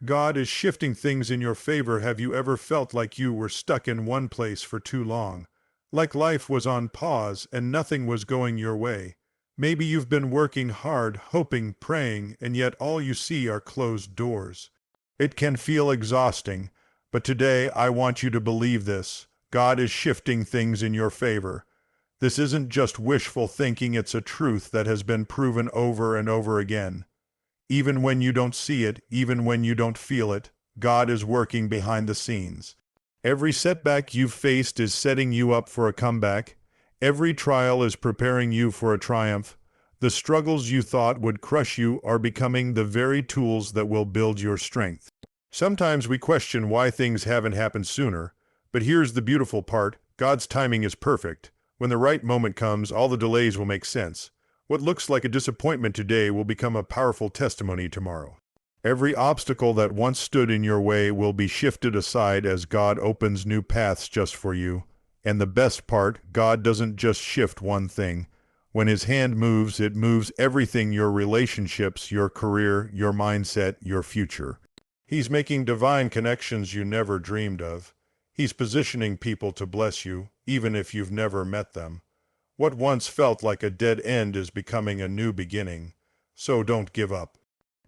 God is shifting things in your favor. Have you ever felt like you were stuck in one place for too long? Like life was on pause and nothing was going your way? Maybe you've been working hard, hoping, praying, and yet all you see are closed doors. It can feel exhausting, but today I want you to believe this. God is shifting things in your favor. This isn't just wishful thinking, it's a truth that has been proven over and over again. Even when you don't see it, even when you don't feel it, God is working behind the scenes. Every setback you've faced is setting you up for a comeback. Every trial is preparing you for a triumph. The struggles you thought would crush you are becoming the very tools that will build your strength. Sometimes we question why things haven't happened sooner, but here's the beautiful part: God's timing is perfect. When the right moment comes, all the delays will make sense. What looks like a disappointment today will become a powerful testimony tomorrow. Every obstacle that once stood in your way will be shifted aside as God opens new paths just for you. And the best part, God doesn't just shift one thing. When His hand moves, it moves everything: your relationships, your career, your mindset, your future. He's making divine connections you never dreamed of. He's positioning people to bless you, even if you've never met them. What once felt like a dead end is becoming a new beginning. So don't give up.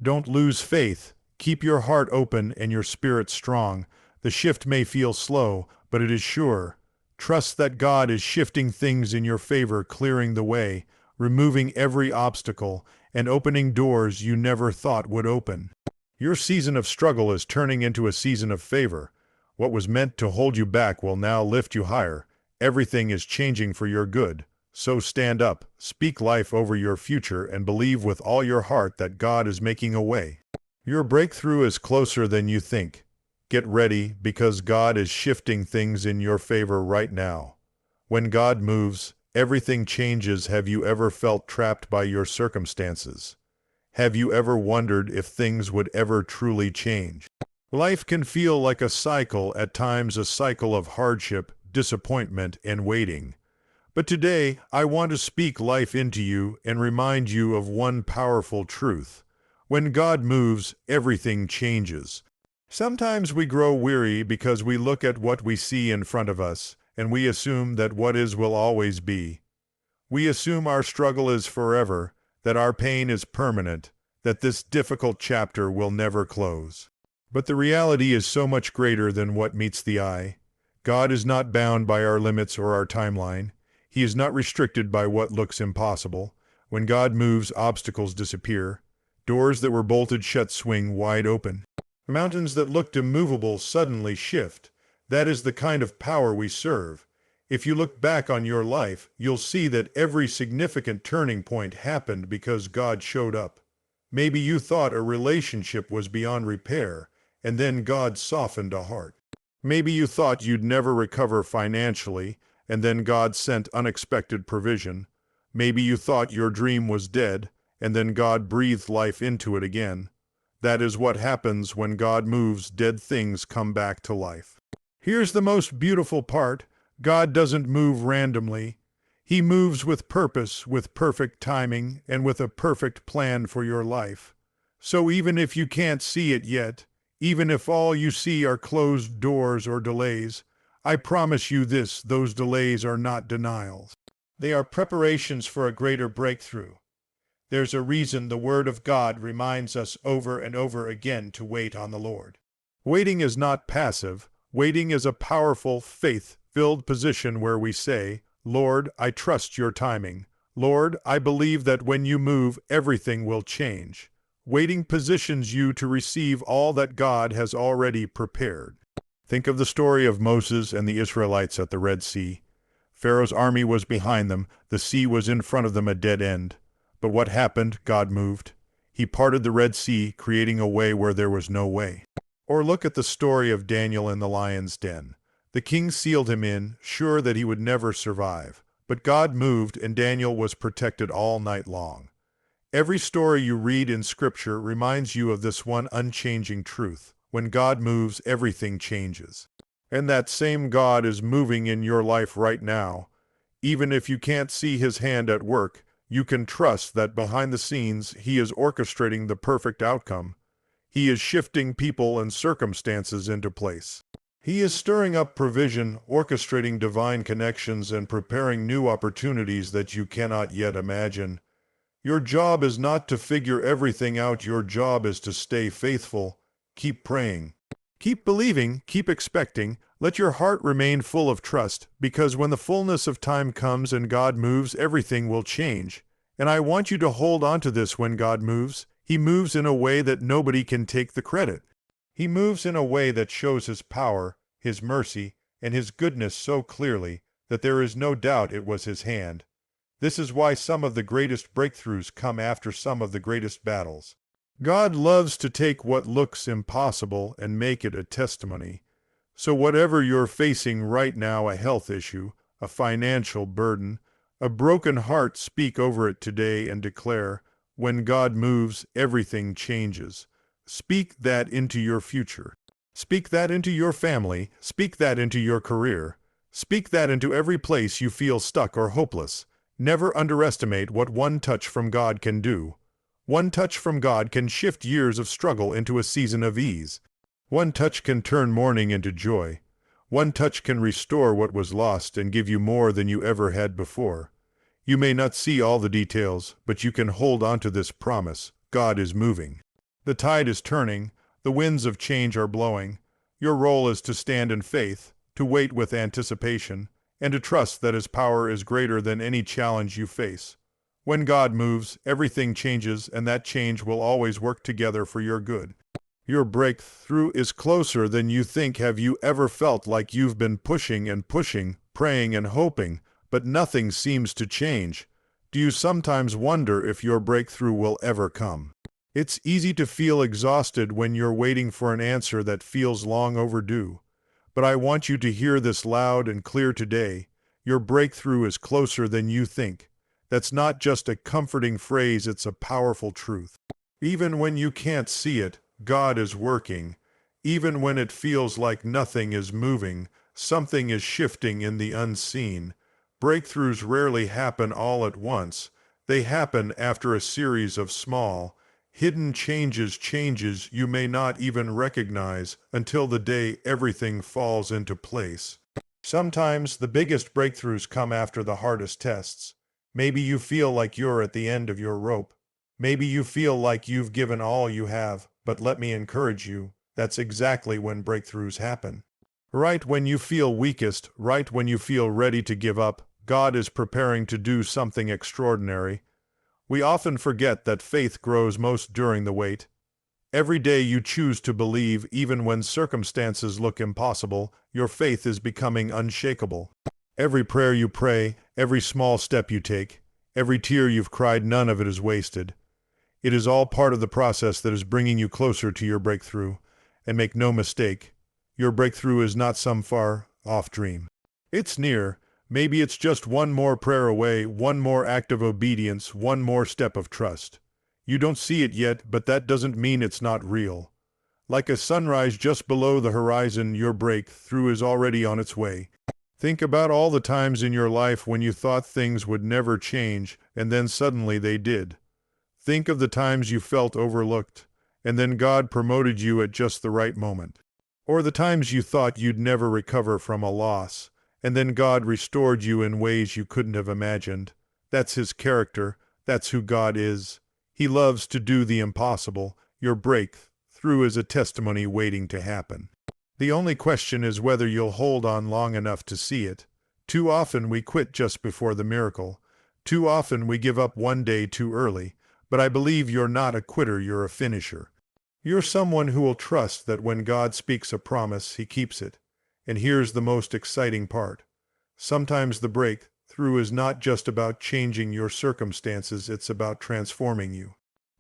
Don't lose faith. Keep your heart open and your spirit strong. The shift may feel slow, but it is sure. Trust that God is shifting things in your favor, clearing the way, removing every obstacle, and opening doors you never thought would open. Your season of struggle is turning into a season of favor. What was meant to hold you back will now lift you higher. Everything is changing for your good. So stand up, speak life over your future, and believe with all your heart that God is making a way. Your breakthrough is closer than you think. Get ready, because God is shifting things in your favor right now. When God moves, everything changes. Have you ever felt trapped by your circumstances? Have you ever wondered if things would ever truly change? Life can feel like a cycle, at times a cycle of hardship, disappointment, and waiting. But today, I want to speak life into you and remind you of one powerful truth. When God moves, everything changes. Sometimes we grow weary because we look at what we see in front of us, and we assume that what is will always be. We assume our struggle is forever, that our pain is permanent, that this difficult chapter will never close. But the reality is so much greater than what meets the eye. God is not bound by our limits or our timeline. He is not restricted by what looks impossible. When God moves, obstacles disappear. Doors that were bolted shut swing wide open. Mountains that looked immovable suddenly shift. That is the kind of power we serve. If you look back on your life, you'll see that every significant turning point happened because God showed up. Maybe you thought a relationship was beyond repair, and then God softened a heart. Maybe you thought you'd never recover financially, and then God sent unexpected provision. Maybe you thought your dream was dead, and then God breathed life into it again. That is what happens when God moves. Dead things come back to life. Here's the most beautiful part. God doesn't move randomly. He moves with purpose, with perfect timing, and with a perfect plan for your life. So even if you can't see it yet, even if all you see are closed doors or delays, I promise you this: those delays are not denials. They are preparations for a greater breakthrough. There's a reason the Word of God reminds us over and over again to wait on the Lord. Waiting is not passive. Waiting is a powerful, faith-filled position where we say, Lord, I trust your timing. Lord, I believe that when you move, everything will change. Waiting positions you to receive all that God has already prepared. Think of the story of Moses and the Israelites at the Red Sea. Pharaoh's army was behind them. The sea was in front of them, a dead end. But what happened? God moved. He parted the Red Sea, creating a way where there was no way. Or look at the story of Daniel in the lion's den. The king sealed him in, sure that he would never survive. But God moved, and Daniel was protected all night long. Every story you read in Scripture reminds you of this one unchanging truth. When God moves, everything changes. And that same God is moving in your life right now. Even if you can't see His hand at work, you can trust that behind the scenes He is orchestrating the perfect outcome. He is shifting people and circumstances into place. He is stirring up provision, orchestrating divine connections, and preparing new opportunities that you cannot yet imagine. Your job is not to figure everything out. Your job is to stay faithful. Keep praying. Keep believing. Keep expecting. Let your heart remain full of trust, because when the fullness of time comes and God moves, everything will change. And I want you to hold on to this. When God moves, He moves in a way that nobody can take the credit. He moves in a way that shows His power, His mercy, and His goodness so clearly that there is no doubt it was His hand. This is why some of the greatest breakthroughs come after some of the greatest battles. God loves to take what looks impossible and make it a testimony. So whatever you're facing right now, a health issue, a financial burden, a broken heart, speak over it today and declare, when God moves, everything changes. Speak that into your future. Speak that into your family. Speak that into your career. Speak that into every place you feel stuck or hopeless. Never underestimate what one touch from God can do. One touch from God can shift years of struggle into a season of ease. One touch can turn mourning into joy. One touch can restore what was lost and give you more than you ever had before. You may not see all the details, but you can hold on to this promise. God is moving. The tide is turning. The winds of change are blowing. Your role is to stand in faith, to wait with anticipation, and to trust that His power is greater than any challenge you face. When God moves, everything changes, and that change will always work together for your good. Your breakthrough is closer than you think. Have you ever felt like you've been pushing and pushing, praying and hoping, but nothing seems to change? Do you sometimes wonder if your breakthrough will ever come? It's easy to feel exhausted when you're waiting for an answer that feels long overdue. But I want you to hear this loud and clear today. Your breakthrough is closer than you think. That's not just a comforting phrase, it's a powerful truth. Even when you can't see it, God is working. Even when it feels like nothing is moving, something is shifting in the unseen. Breakthroughs rarely happen all at once. They happen after a series of small, hidden changes you may not even recognize until the day everything falls into place. Sometimes the biggest breakthroughs come after the hardest tests. Maybe you feel like you're at the end of your rope. Maybe you feel like you've given all you have, but let me encourage you, that's exactly when breakthroughs happen. Right when you feel weakest, right when you feel ready to give up, God is preparing to do something extraordinary. We often forget that faith grows most during the wait. Every day you choose to believe, even when circumstances look impossible, your faith is becoming unshakable. Every prayer you pray, every small step you take, every tear you've cried, none of it is wasted. It is all part of the process that is bringing you closer to your breakthrough. And make no mistake, your breakthrough is not some far-off dream. It's near. Maybe it's just one more prayer away, one more act of obedience, one more step of trust. You don't see it yet, but that doesn't mean it's not real. Like a sunrise just below the horizon, your breakthrough is already on its way. Think about all the times in your life when you thought things would never change, and then suddenly they did. Think of the times you felt overlooked, and then God promoted you at just the right moment. Or the times you thought you'd never recover from a loss, and then God restored you in ways you couldn't have imagined. That's His character. That's who God is. He loves to do the impossible. Your breakthrough is a testimony waiting to happen. The only question is whether you'll hold on long enough to see it. Too often we quit just before the miracle. Too often we give up one day too early. But I believe you're not a quitter, you're a finisher. You're someone who will trust that when God speaks a promise, He keeps it. And here's the most exciting part. Sometimes the breakthrough is not just about changing your circumstances, it's about transforming you.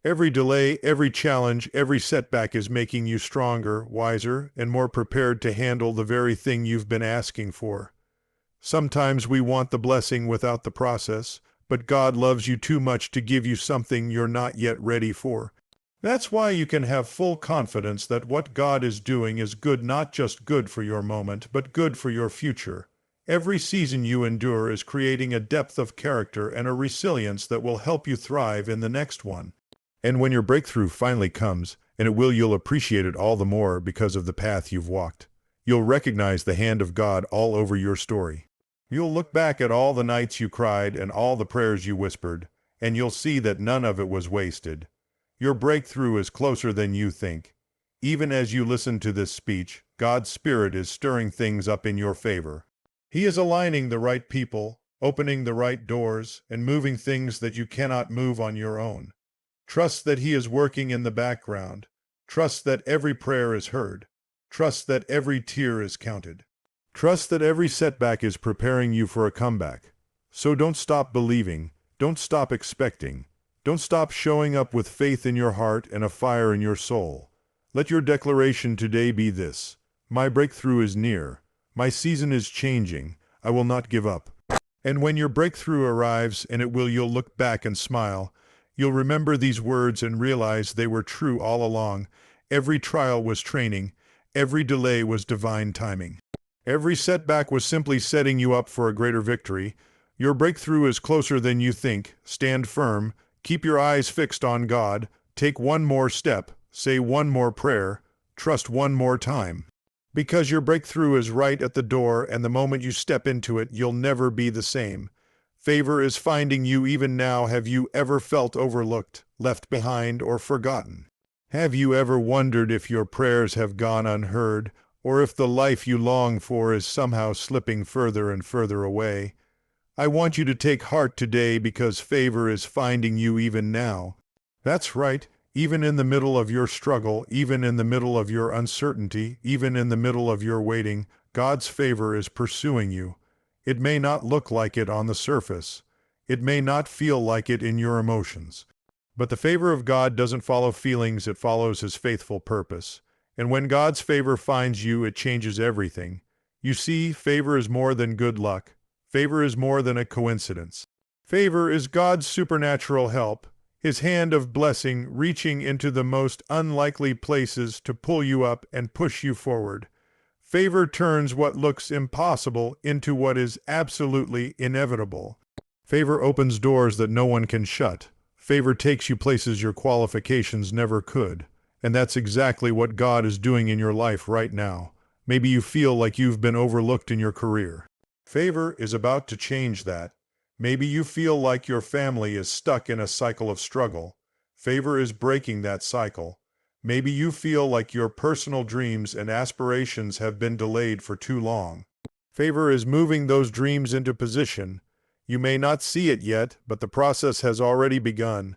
Every delay, every challenge, every setback is making you stronger, wiser, and more prepared to handle the very thing you've been asking for. Sometimes we want the blessing without the process, but God loves you too much to give you something you're not yet ready for. That's why you can have full confidence that what God is doing is good, not just good for your moment, but good for your future. Every season you endure is creating a depth of character and a resilience that will help you thrive in the next one. And when your breakthrough finally comes, and you'll appreciate it all the more because of the path you've walked. You'll recognize the hand of God all over your story. You'll look back at all the nights you cried and all the prayers you whispered, and you'll see that none of it was wasted. Your breakthrough is closer than you think. Even as you listen to this speech, God's Spirit is stirring things up in your favor. He is aligning the right people, opening the right doors, and moving things that you cannot move on your own. Trust that He is working in the background. Trust that every prayer is heard. Trust that every tear is counted. Trust that every setback is preparing you for a comeback. So don't stop believing. Don't stop expecting. Don't stop showing up with faith in your heart and a fire in your soul. Let your declaration today be this: my breakthrough is near. My season is changing. I will not give up. And when your breakthrough arrives, and you'll look back and smile. You'll remember these words and realize they were true all along. Every trial was training. Every delay was divine timing. Every setback was simply setting you up for a greater victory. Your breakthrough is closer than you think. Stand firm. Keep your eyes fixed on God. Take one more step. Say one more prayer. Trust one more time. Because your breakthrough is right at the door, and the moment you step into it, you'll never be the same. Favor is finding you even now. Have you ever felt overlooked, left behind, or forgotten? Have you ever wondered if your prayers have gone unheard, or if the life you long for is somehow slipping further and further away? I want you to take heart today because favor is finding you even now. That's right, even in the middle of your struggle, even in the middle of your uncertainty, even in the middle of your waiting, God's favor is pursuing you. It may not look like it on the surface. It may not feel like it in your emotions. But the favor of God doesn't follow feelings, it follows His faithful purpose. And when God's favor finds you, it changes everything. You see, favor is more than good luck. Favor is more than a coincidence. Favor is God's supernatural help, His hand of blessing reaching into the most unlikely places to pull you up and push you forward. Favor turns what looks impossible into what is absolutely inevitable. Favor opens doors that no one can shut. Favor takes you places your qualifications never could. And that's exactly what God is doing in your life right now. Maybe you feel like you've been overlooked in your career. Favor is about to change that. Maybe you feel like your family is stuck in a cycle of struggle. Favor is breaking that cycle. Maybe you feel like your personal dreams and aspirations have been delayed for too long. Favor is moving those dreams into position. You may not see it yet, but the process has already begun.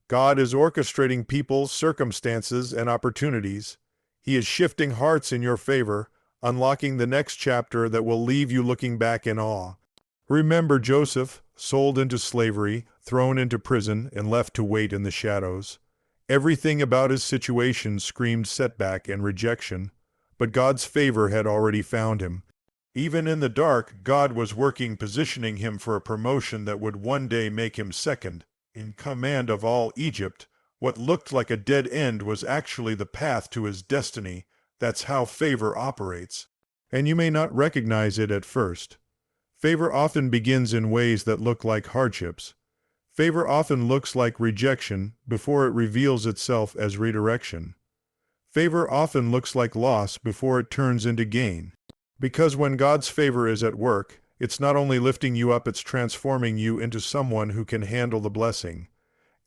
God is orchestrating people, circumstances, and opportunities. He is shifting hearts in your favor, unlocking the next chapter that will leave you looking back in awe. Remember Joseph, sold into slavery, thrown into prison, and left to wait in the shadows. Everything about his situation screamed setback and rejection, but God's favor had already found him. Even in the dark, God was working, positioning him for a promotion that would one day make him second in command of all Egypt. What looked like a dead end was actually the path to his destiny. That's how favor operates. And you may not recognize it at first. Favor often begins in ways that look like hardships. Favor often looks like rejection before it reveals itself as redirection. Favor often looks like loss before it turns into gain. Because when God's favor is at work, it's not only lifting you up, it's transforming you into someone who can handle the blessing.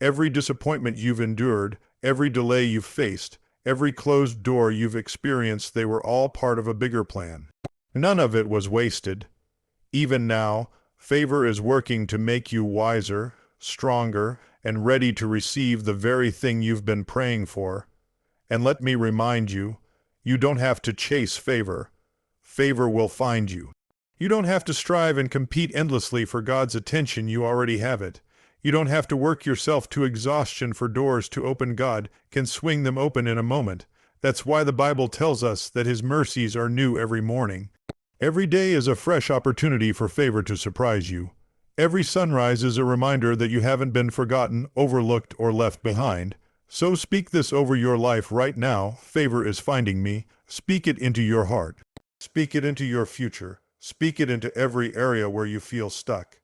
Every disappointment you've endured, every delay you've faced, every closed door you've experienced, they were all part of a bigger plan. None of it was wasted. Even now, favor is working to make you wiser, stronger, and ready to receive the very thing you've been praying for. And let me remind you, you don't have to chase favor. Favor will find you. You don't have to strive and compete endlessly for God's attention. You already have it. You don't have to work yourself to exhaustion for doors to open. God can swing them open in a moment. That's why the Bible tells us that His mercies are new every morning. Every day is a fresh opportunity for favor to surprise you. Every sunrise is a reminder that you haven't been forgotten, overlooked, or left behind. So speak this over your life right now. Favor is finding me. Speak it into your heart. Speak it into your future. Speak it into every area where you feel stuck.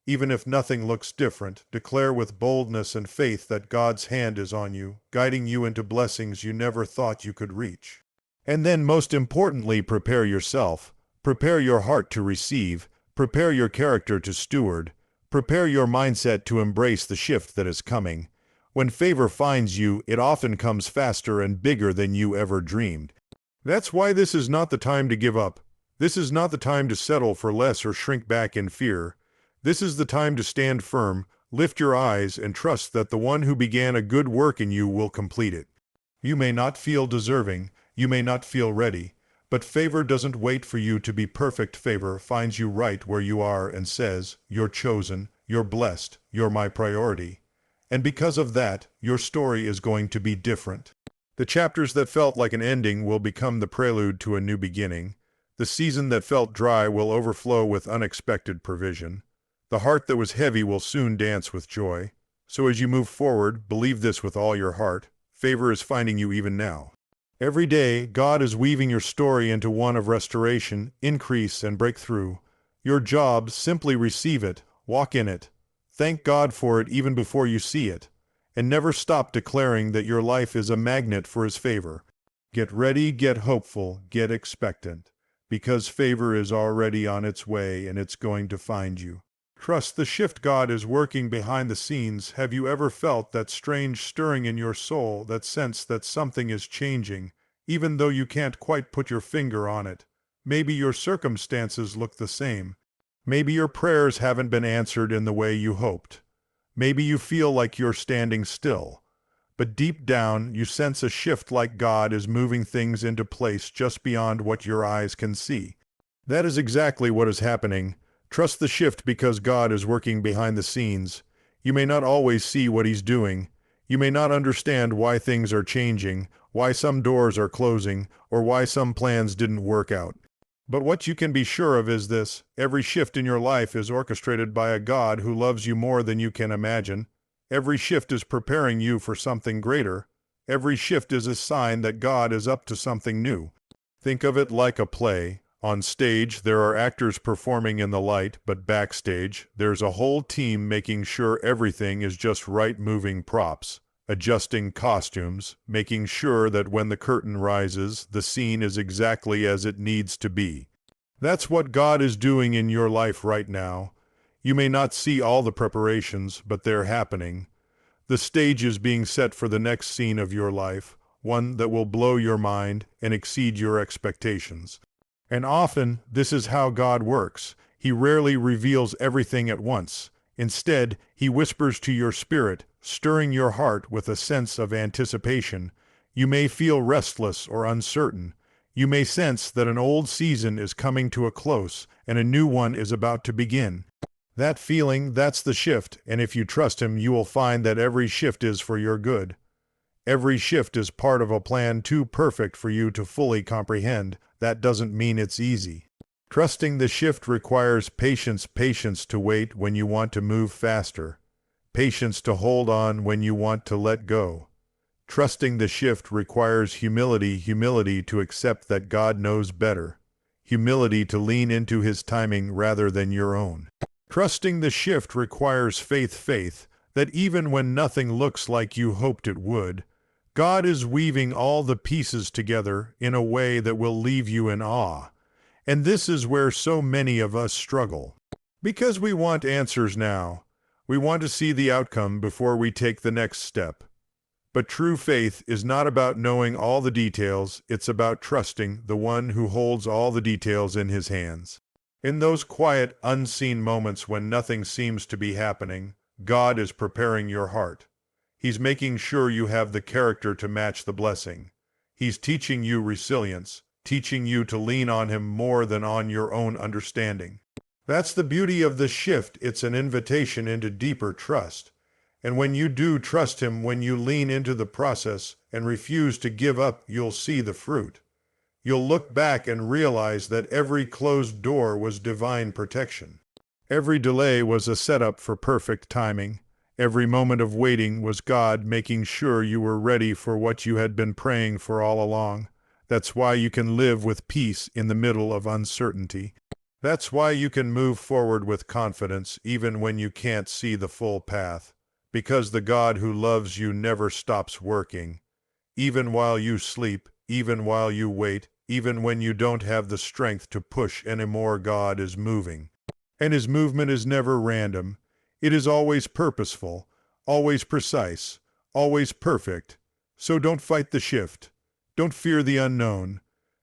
Even if nothing looks different, declare with boldness and faith that God's hand is on you, guiding you into blessings you never thought you could reach. And then, most importantly, prepare yourself. Prepare your heart to receive. Prepare your character to steward. Prepare your mindset to embrace the shift that is coming. When favor finds you, it often comes faster and bigger than you ever dreamed. That's why this is not the time to give up. This is not the time to settle for less or shrink back in fear. This is the time to stand firm, lift your eyes, and trust that the one who began a good work in you will complete it. You may not feel deserving, you may not feel ready, but favor doesn't wait for you to be perfect. Favor finds you right where you are and says, "You're chosen, you're blessed, you're my priority." And because of that, your story is going to be different. The chapters that felt like an ending will become the prelude to a new beginning. The season that felt dry will overflow with unexpected provision. The heart that was heavy will soon dance with joy. So as you move forward, believe this with all your heart. Favor is finding you even now. Every day, God is weaving your story into one of restoration, increase, and breakthrough. Your job, simply receive it, walk in it. Thank God for it even before you see it. And never stop declaring that your life is a magnet for His favor. Get ready, get hopeful, get expectant. Because favor is already on its way and it's going to find you. Trust the shift God is working behind the scenes. Have you ever felt that strange stirring in your soul, that sense that something is changing, even though you can't quite put your finger on it? Maybe your circumstances look the same. Maybe your prayers haven't been answered in the way you hoped. Maybe you feel like you're standing still. But deep down, you sense a shift, like God is moving things into place just beyond what your eyes can see. That is exactly what is happening. Trust the shift because God is working behind the scenes. You may not always see what He's doing. You may not understand why things are changing, why some doors are closing, or why some plans didn't work out. But what you can be sure of is this: every shift in your life is orchestrated by a God who loves you more than you can imagine. Every shift is preparing you for something greater. Every shift is a sign that God is up to something new. Think of it like a play. On stage, there are actors performing in the light, but backstage, there's a whole team making sure everything is just right, moving props, adjusting costumes, making sure that when the curtain rises, the scene is exactly as it needs to be. That's what God is doing in your life right now. You may not see all the preparations, but they're happening. The stage is being set for the next scene of your life, one that will blow your mind and exceed your expectations. And often, this is how God works. He rarely reveals everything at once. Instead, He whispers to your spirit, stirring your heart with a sense of anticipation. You may feel restless or uncertain. You may sense that an old season is coming to a close and a new one is about to begin. That feeling, that's the shift, and if you trust Him, you will find that every shift is for your good. Every shift is part of a plan too perfect for you to fully comprehend. That doesn't mean it's easy. Trusting the shift requires patience, patience to wait when you want to move faster, patience to hold on when you want to let go. Trusting the shift requires humility, humility to accept that God knows better, humility to lean into His timing rather than your own. Trusting the shift requires faith, faith that even when nothing looks like you hoped it would, God is weaving all the pieces together in a way that will leave you in awe. And this is where so many of us struggle. Because we want answers now. We want to see the outcome before we take the next step. But true faith is not about knowing all the details, it's about trusting the one who holds all the details in His hands. In those quiet, unseen moments when nothing seems to be happening, God is preparing your heart. He's making sure you have the character to match the blessing. He's teaching you resilience, teaching you to lean on Him more than on your own understanding. That's the beauty of the shift. It's an invitation into deeper trust. And when you do trust Him, when you lean into the process and refuse to give up, you'll see the fruit. You'll look back and realize that every closed door was divine protection. Every delay was a setup for perfect timing. Every moment of waiting was God making sure you were ready for what you had been praying for all along. That's why you can live with peace in the middle of uncertainty. That's why you can move forward with confidence even when you can't see the full path, because the God who loves you never stops working. Even while you sleep, even while you wait, even when you don't have the strength to push anymore, God is moving. And his movement is never random. It is always purposeful, always precise, always perfect. So don't fight the shift. Don't fear the unknown.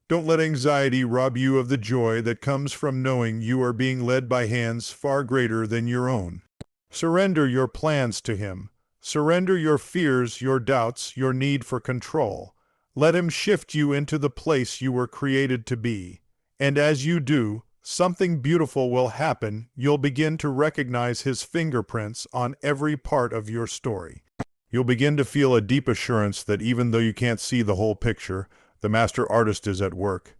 Don't let anxiety rob you of the joy that comes from knowing you are being led by hands far greater than your own. Surrender your plans to him. Surrender your fears, your doubts, your need for control. Let him shift you into the place you were created to be. And as you do, something beautiful will happen. You'll begin to recognize his fingerprints on every part of your story. You'll begin to feel a deep assurance that even though you can't see the whole picture, the master artist is at work.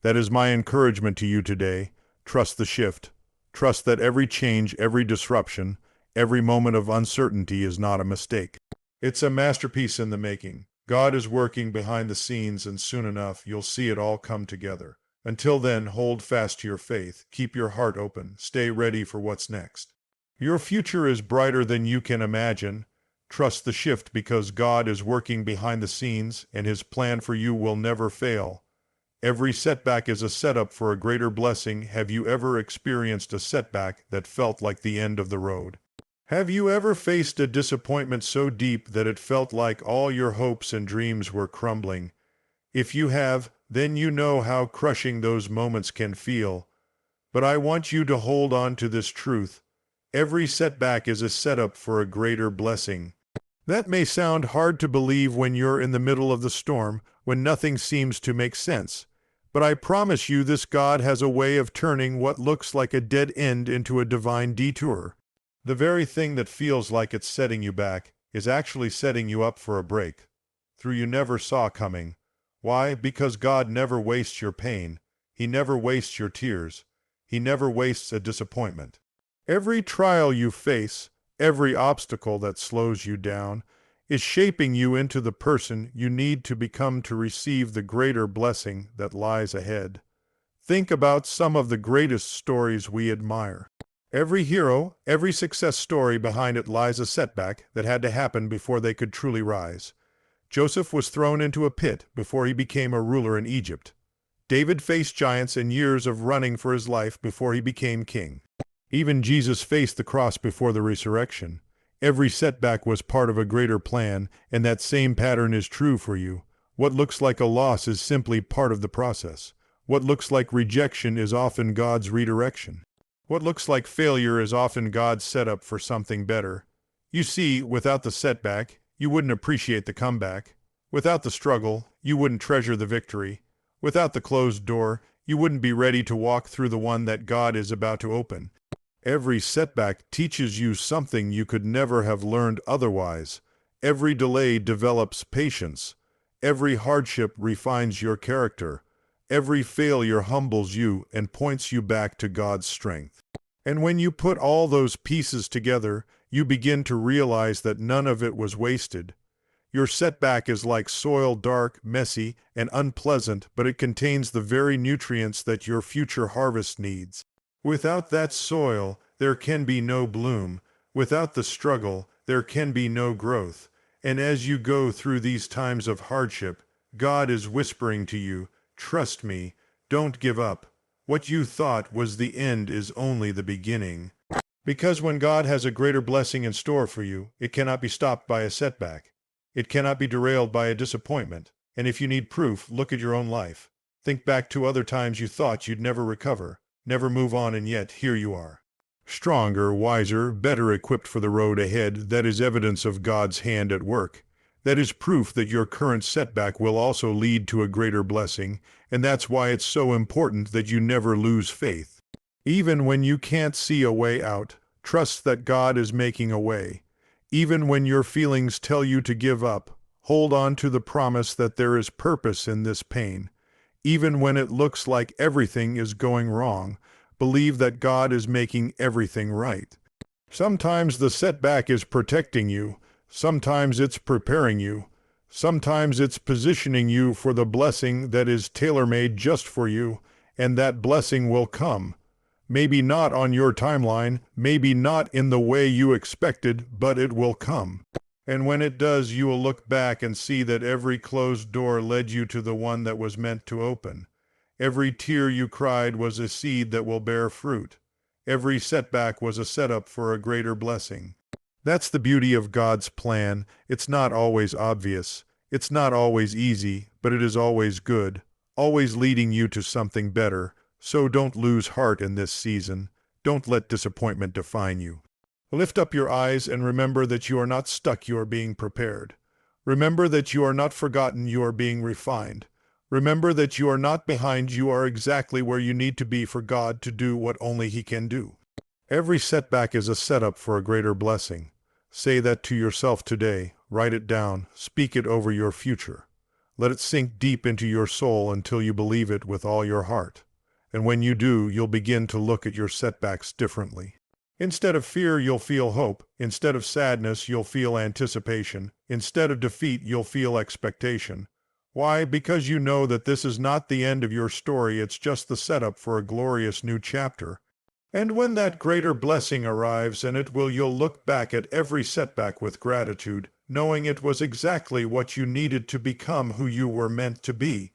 That is my encouragement to you today. Trust the shift. Trust that every change, every disruption, every moment of uncertainty is not a mistake. It's a masterpiece in the making. God is working behind the scenes, and soon enough you'll see it all come together. Until then, hold fast to your faith. Keep your heart open. Stay ready for what's next. Your future is brighter than you can imagine. Trust the shift because God is working behind the scenes and his plan for you will never fail. Every setback is a setup for a greater blessing. Have you ever experienced a setback that felt like the end of the road? Have you ever faced a disappointment so deep that it felt like all your hopes and dreams were crumbling? If you have, then you know how crushing those moments can feel. But I want you to hold on to this truth. Every setback is a setup for a greater blessing. That may sound hard to believe when you're in the middle of the storm, when nothing seems to make sense. But I promise you this God has a way of turning what looks like a dead end into a divine detour. The very thing that feels like it's setting you back is actually setting you up for a break through you never saw coming. Why? Because God never wastes your pain. He never wastes your tears. He never wastes a disappointment. Every trial you face, every obstacle that slows you down, is shaping you into the person you need to become to receive the greater blessing that lies ahead. Think about some of the greatest stories we admire. Every hero, every success story behind it lies a setback that had to happen before they could truly rise. Joseph was thrown into a pit before he became a ruler in Egypt. David faced giants and years of running for his life before he became king. Even Jesus faced the cross before the resurrection. Every setback was part of a greater plan, and that same pattern is true for you. What looks like a loss is simply part of the process. What looks like rejection is often God's redirection. What looks like failure is often God's setup for something better. You see, without the setback, you wouldn't appreciate the comeback. Without the struggle, you wouldn't treasure the victory. Without the closed door, you wouldn't be ready to walk through the one that God is about to open. Every setback teaches you something you could never have learned otherwise. Every delay develops patience. Every hardship refines your character. Every failure humbles you and points you back to God's strength. And when you put all those pieces together, you begin to realize that none of it was wasted. Your setback is like soil, dark, messy, and unpleasant, but it contains the very nutrients that your future harvest needs. Without that soil, there can be no bloom. Without the struggle, there can be no growth. And as you go through these times of hardship, God is whispering to you, trust me, don't give up. What you thought was the end is only the beginning. Because when God has a greater blessing in store for you, it cannot be stopped by a setback. It cannot be derailed by a disappointment. And if you need proof, look at your own life. Think back to other times you thought you'd never recover, never move on, and yet here you are. Stronger, wiser, better equipped for the road ahead. That is evidence of God's hand at work. That is proof that your current setback will also lead to a greater blessing, and that's why it's so important that you never lose faith. Even when you can't see a way out, trust that God is making a way. Even when your feelings tell you to give up, hold on to the promise that there is purpose in this pain. Even when it looks like everything is going wrong, believe that God is making everything right. Sometimes the setback is protecting you. Sometimes it's preparing you. Sometimes it's positioning you for the blessing that is tailor-made just for you, and that blessing will come. Maybe not on your timeline, maybe not in the way you expected, but it will come. And when it does, you will look back and see that every closed door led you to the one that was meant to open. Every tear you cried was a seed that will bear fruit. Every setback was a setup for a greater blessing. That's the beauty of God's plan. It's not always obvious. It's not always easy, but it is always good, always leading you to something better. So don't lose heart in this season. Don't let disappointment define you. Lift up your eyes and remember that you are not stuck, you are being prepared. Remember that you are not forgotten, you are being refined. Remember that you are not behind, you are exactly where you need to be for God to do what only He can do. Every setback is a setup for a greater blessing. Say that to yourself today. Write it down. Speak it over your future. Let it sink deep into your soul until you believe it with all your heart. And when you do, you'll begin to look at your setbacks differently. Instead of fear, you'll feel hope. Instead of sadness, you'll feel anticipation. Instead of defeat, you'll feel expectation. Why? Because you know that this is not the end of your story, it's just the setup for a glorious new chapter. And when that greater blessing arrives, you'll look back at every setback with gratitude, knowing it was exactly what you needed to become who you were meant to be.